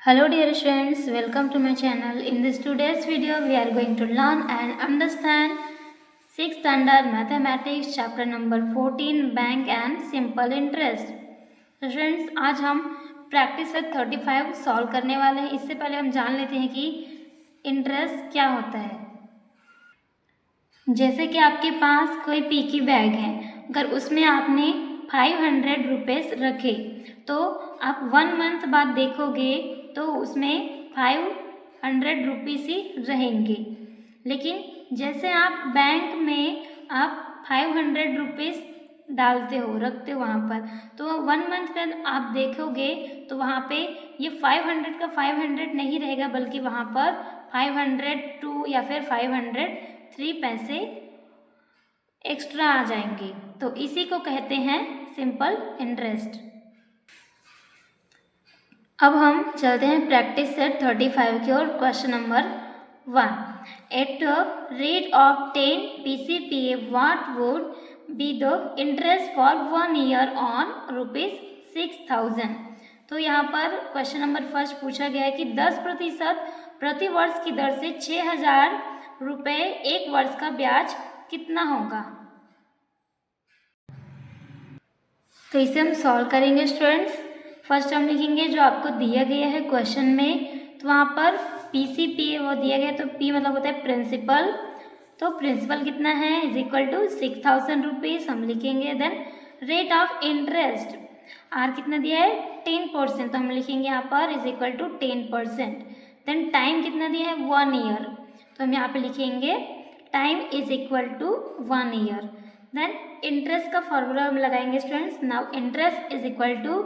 Hello dear students, welcome to my channel. In this today's video, we are going to learn and understand 6th standard mathematics chapter number 14 bank and simple interest. तो students आज हम practice set 35 solve करने वाले हैं। इससे पहले हम जान लेते हैं कि इंटरेस्ट क्या होता है। जैसे कि आपके पास कोई पी की बैग है, अगर उसमें आपने 500 रुपीज़ रखे तो आप 1 मंथ बाद देखोगे तो उसमें 500 रुपीज़ ही रहेंगे। लेकिन जैसे आप बैंक में आप 500 रुपीज़ डालते हो, रखते हो वहाँ पर, तो 1 मंथ बाद आप देखोगे तो वहाँ पे ये 500 का 500 नहीं रहेगा, बल्कि वहाँ पर 502 या फिर 503 पैसे एक्स्ट्रा आ जाएंगे। तो इसी को कहते हैं सिंपल इंटरेस्ट। अब हम चलते हैं प्रैक्टिस सेट 35 की ओर। Question number 1, at rate of 10 PCPA what would be the interest for 1 year on ₹6,000। तो यहाँ पर क्वेश्चन नंबर फर्स्ट पूछा गया है कि 10% प्रति वर्ष की दर से 6,000 रुपये एक वर्ष का ब्याज कितना होगा। तो इसे हम सॉल्व करेंगे स्टूडेंट्स। फर्स्ट हम लिखेंगे जो आपको दिया गया है क्वेश्चन में, तो वहाँ पर PCPA वो दिया गया, तो P मतलब होता है प्रिंसिपल, तो प्रिंसिपल कितना है इज इक्वल टू 6,000 रुपीज़ हम लिखेंगे। Then rate of interest R कितना दिया है 10%, तो हम लिखेंगे यहाँ पर is equal to 10%। Then time कितना दिया है 1 ईयर, तो हम यहाँ पे लिखेंगे time is equal to 1 year. Then interest का फॉर्मूला हम लगाएंगे students. Now interest is equal to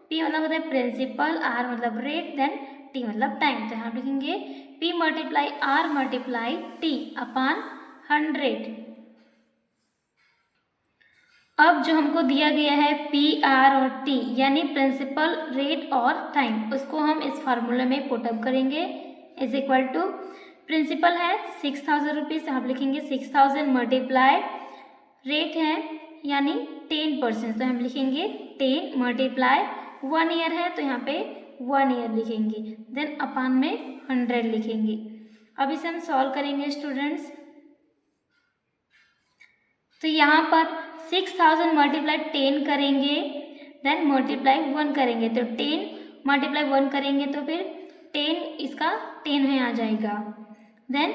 P मतलब होता है प्रिंसिपल, R मतलब रेट, देन T मतलब टाइम, तो यहाँ लिखेंगे P multiply R multiply T upon 100। अब जो हमको दिया गया है P, R और T यानी प्रिंसिपल, रेट और टाइम, उसको हम इस फार्मूले में पुटअप करेंगे। इज इक्वल टू प्रिंसिपल है 6,000 रुपीज़, आप लिखेंगे 6,000 मल्टीप्लाई रेट है यानी 10%, तो हम लिखेंगे 10 मल्टीप्लाई 1 ईयर है, तो यहाँ पे 1 ईयर लिखेंगे। देन अपान में 100 लिखेंगे। अब इसे हम सॉल्व करेंगे स्टूडेंट्स। तो यहाँ पर 6,000 मल्टीप्लाई 10 करेंगे, देन मल्टीप्लाई 1 करेंगे, तो 10 मल्टीप्लाई 1 करेंगे तो फिर 10 इसका 10 है आ जाएगा। देन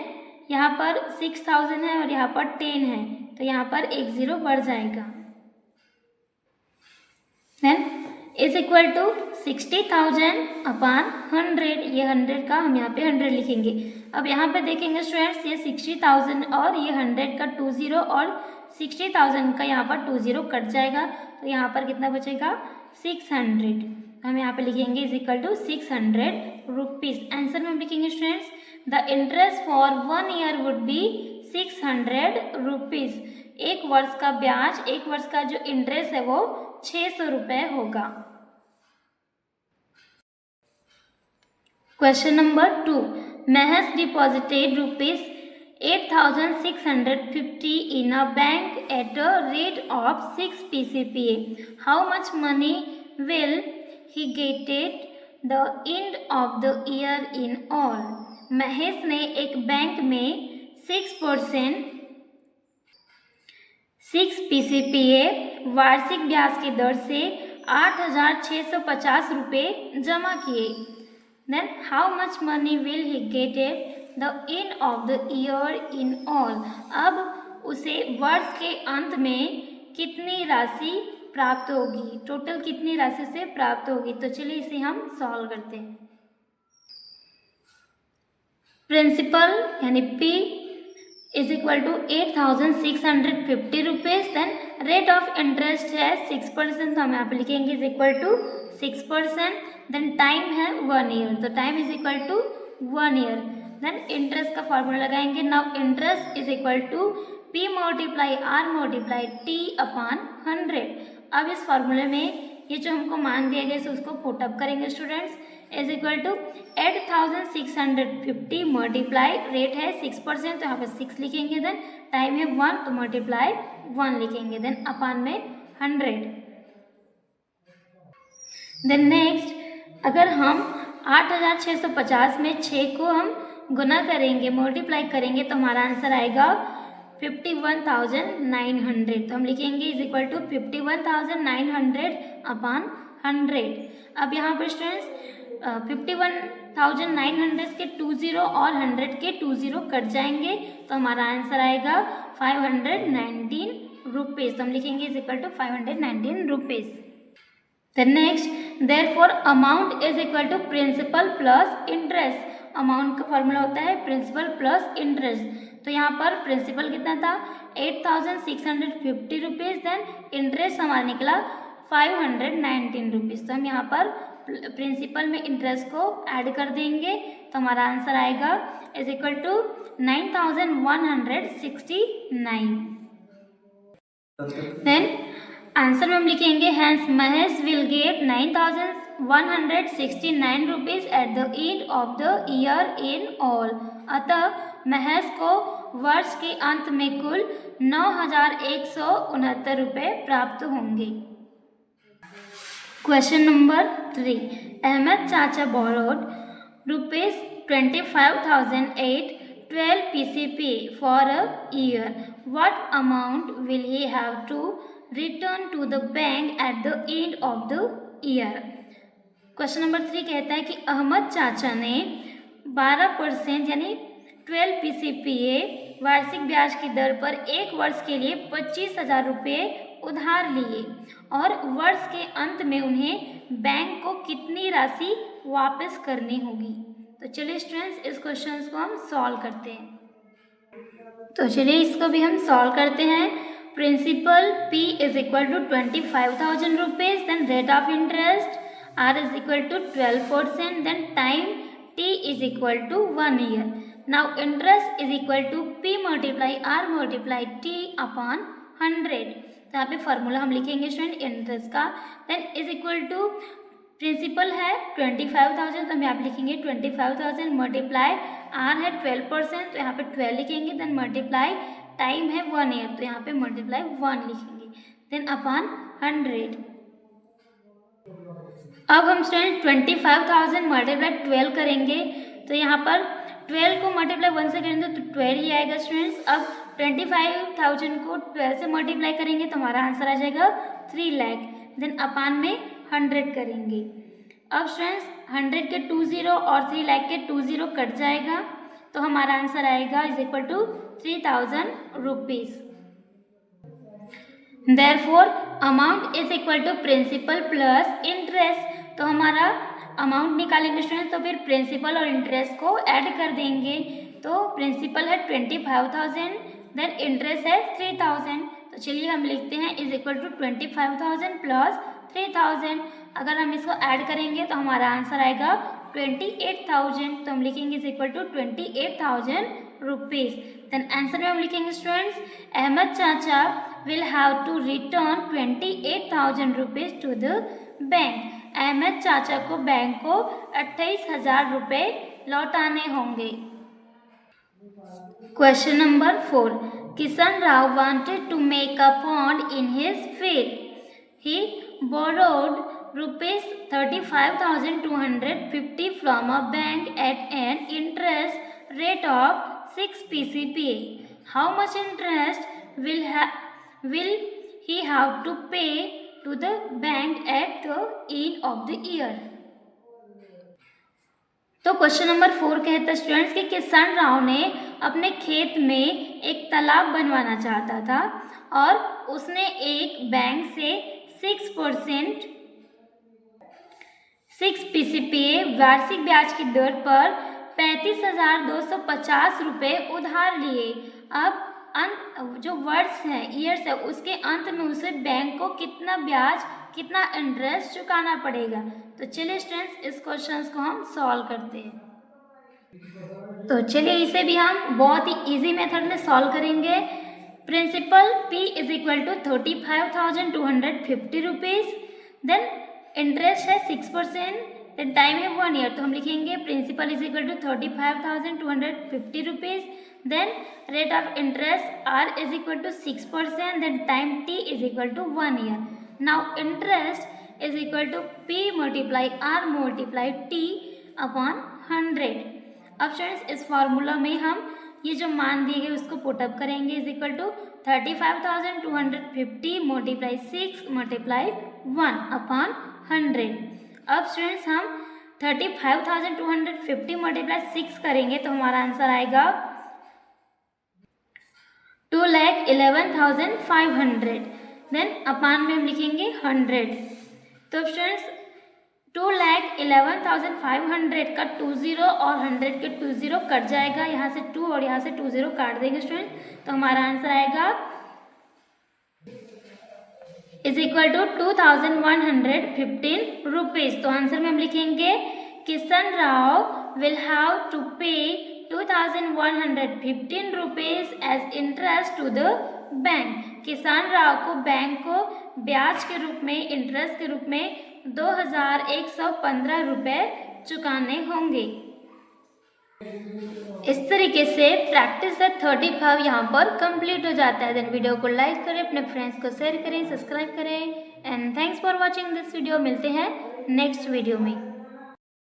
यहाँ पर 6,000 है और यहाँ पर 10 है, तो यहाँ पर एक 0 बढ़ जाएगा। Then is equal to 60,000 upon 100, ये 100 का हम यहाँ पे 100 लिखेंगे। अब यहाँ पे देखेंगे स्टूडेंट्स, ये 60,000 और ये 100 का 20 और 60,000 का यहाँ पर 20 कट जाएगा, तो यहाँ पर कितना बचेगा 600। हम यहाँ पे लिखेंगे is equal to 600 rupees. Answer में हम लिखेंगे students the interest for 1 year would be 600 rupees. एक वर्ष का ब्याज, एक वर्ष का जो इंटरेस्ट है वो 600 रुपये होगा। क्वेश्चन नंबर 2, महस deposited ₹8,650 in a bank at a rate of 6 PCPA. How much money will he get at the end of the year in all? Mahesh ने एक बैंक में 6 PCPA वार्षिक ब्याज की दर से 8,650 रुपये जमा किए। Then how much money will he get at the end of the year in all. अब उसे वर्ष के अंत में कितनी राशि प्राप्त होगी, टोटल कितनी राशि से प्राप्त होगी। तो चलिए इसे हम सॉल्व करते हैं। प्रिंसिपल यानी P is equal to 8,650 rupees. Then rate of interest है 6%, तो हम यहाँ पे लिखेंगे is equal to 6%। Then time है 1 ईयर, तो time is equal to 1 year. Then interest का फॉर्मूला लगाएंगे। Now interest is equal to P multiply R multiply T upon 100। अब इस फॉर्मूले में ये जो हमको मान दिया गया है उसको पुटअप करेंगे students. Is equal to 8,650 multiply rate है 6%, तो यहाँ पर 6 लिखेंगे। देन टाइम है 1, तो मल्टीप्लाई 1 लिखेंगे। देन अपान में 100। देन नेक्स्ट अगर हम 8650 में 6 को हम गुना करेंगे, मल्टीप्लाई करेंगे तो हमारा आंसर आएगा 51,900। तो हम लिखेंगे इज इक्वल टू 51,900 अपॉन 100। अब यहाँ पर स्टूडेंट्स 51,900 के 20 और 100 के 20 कट जाएंगे तो हमारा आंसर आएगा 519 रुपीज़। तो हम लिखेंगे is equal to 519 rupees. Then next, therefore amount is equal to principal plus interest. Amount का फॉर्मूला होता है प्रिंसिपल प्लस इंटरेस्ट। तो यहाँ पर प्रिंसिपल कितना था 8,650 रुपीज़, देन इंटरेस्ट हमारा निकला 519 रुपीज़। तो हम यहाँ पर प्रिंसिपल में इंटरेस्ट को ऐड कर देंगे तो हमारा आंसर आएगा is equal to 9,169। Then answer में हम लिखेंगे hence Mahesh will get 9,169 rupees at the end of the year in all. अतः महेश को वर्ष के अंत में कुल 9,169 रुपये प्राप्त होंगे। क्वेश्चन नंबर 3, अहमद चाचा borrowed rupees 25,008 12 PCP for a year. What amount will he have to return to the bank at the end of the year? Question number 3 कहता है कि अहमद चाचा ने 12% यानी 12 PCPA वार्षिक ब्याज की दर पर एक वर्ष के लिए 25,000 रुपये उधार लिए और वर्ष के अंत में उन्हें बैंक को कितनी राशि वापस करनी होगी। तो चलिए स्टूडेंट्स इस क्वेश्चन को हम सॉल्व करते हैं। तो चलिए इसको भी हम सॉल्व करते हैं। Principal P is equal to 25,000 rupees, then rate of interest R is equal to 12%, then time T is equal to 1 year. Now interest is equal to P multiply R multiply T upon 100। तो यहाँ पे formula हम लिखेंगे student interest का, then is equal to principal है 25,000 तो हम यहाँ पे लिखेंगे 25,000 मल्टीप्लाई R है 12% तो यहाँ पे 12 लिखेंगे, देन मल्टीप्लाई टाइम है 1 ईयर तो यहाँ पे मल्टीप्लाई 1 लिखेंगे, देन अपॉन 100। अब हम स्टूडेंट 25,000 मल्टीप्लाई 12 करेंगे तो यहाँ पर 12 को मल्टीप्लाई 1 से करेंगे तो 12 ही आएगा स्टूडेंट्स। अब 25,000 को 12 से मल्टीप्लाई करेंगे तो हमारा आंसर आ जाएगा 3 लाख, देन अपान में 100 करेंगे। अब स्टूडेंट्स 100 के 20 और 3 लाख के 20 कट जाएगा तो हमारा आंसर आएगा is equal to 3,000 rupees. Therefore amount is equal to principal plus interest. तो हमारा अमाउंट निकालेंगे स्टूडेंट्स तो फिर प्रिंसिपल और इंटरेस्ट को ऐड कर देंगे। तो प्रिंसिपल है 25,000, देन इंटरेस्ट है 3,000। तो चलिए हम लिखते हैं इज इक्वल टू 25,000 प्लस 3,000। अगर हम इसको ऐड करेंगे तो हमारा आंसर आएगा 28,000। तो हम लिखेंगे is equal to 28,000 rupees. Then answer में हम लिखेंगे students Ahmad chacha will have to return 28,000 rupees to the bank. Ahmad चाचा को बैंक को 28,000 रुपये लौटाने होंगे। Question number 4, Kishan Rao wanted to make a pond in his field. He borrowed rupees 35,250 from a bank at an interest rate of 6 PCPA. How much interest will he have to pay to the bank at the end of the year? तो question number 4 कहता है students कि किशन राव ने अपने खेत में एक तालाब बनवाना चाहता था और उसने एक बैंक से 6 PCPA वार्षिक ब्याज की दर पर 35,250 रुपये उधार लिए। अब जो वर्ष है ईयर्स है उसके अंत में उसे बैंक को कितना ब्याज कितना इंटरेस्ट चुकाना पड़ेगा। तो चलिए स्टूडेंट्स इस क्वेश्चन को हम सॉल्व करते हैं। तो चलिए इसे भी हम बहुत ही इजी मेथड में सॉल्व करेंगे। Principal P is equal to 35,250 rupees, then interest है 6%, देन टाइम है 1 ईयर। तो हम लिखेंगे principal is equal to 35,250 rupees, then rate of interest R is equal to 6%, then time T is equal to 1 year. Now interest is equal to P multiply R multiply T upon 100। अब students इस formula में हम ये जो मान दिए गए उसको पुटअप करेंगे, is equal to 35,250 multiply 6 multiply 1 upon 100। अब स्टूडेंट्स हम 35,250 मल्टीप्लाई 6 करेंगे तो हमारा आंसर आएगा 2,11,500। देन अपान में हम लिखेंगे 100। तो स्टूडेंट्स 2,11,500 का 20 और 100 के 20 कट जाएगा, यहाँ से 2 और यहाँ से 20 काट देंगे स्टूडेंट, तो हमारा आंसर आएगा इज इक्वल टू 2,115 रुपीज। तो आंसर में हम लिखेंगे Kishan Rao will have to pay 2,115 rupees as interest to the bank. Kisan Rao को बैंक को ब्याज के रूप में, इंटरेस्ट के रूप में 2,115 रुपये चुकाने होंगे। इस तरीके से प्रैक्टिस सेट 35 यहाँ पर कंप्लीट हो जाता है। देन वीडियो को लाइक करें, अपने फ्रेंड्स को शेयर करें, सब्सक्राइब करें and thanks for watching this video. मिलते हैं नेक्स्ट वीडियो में।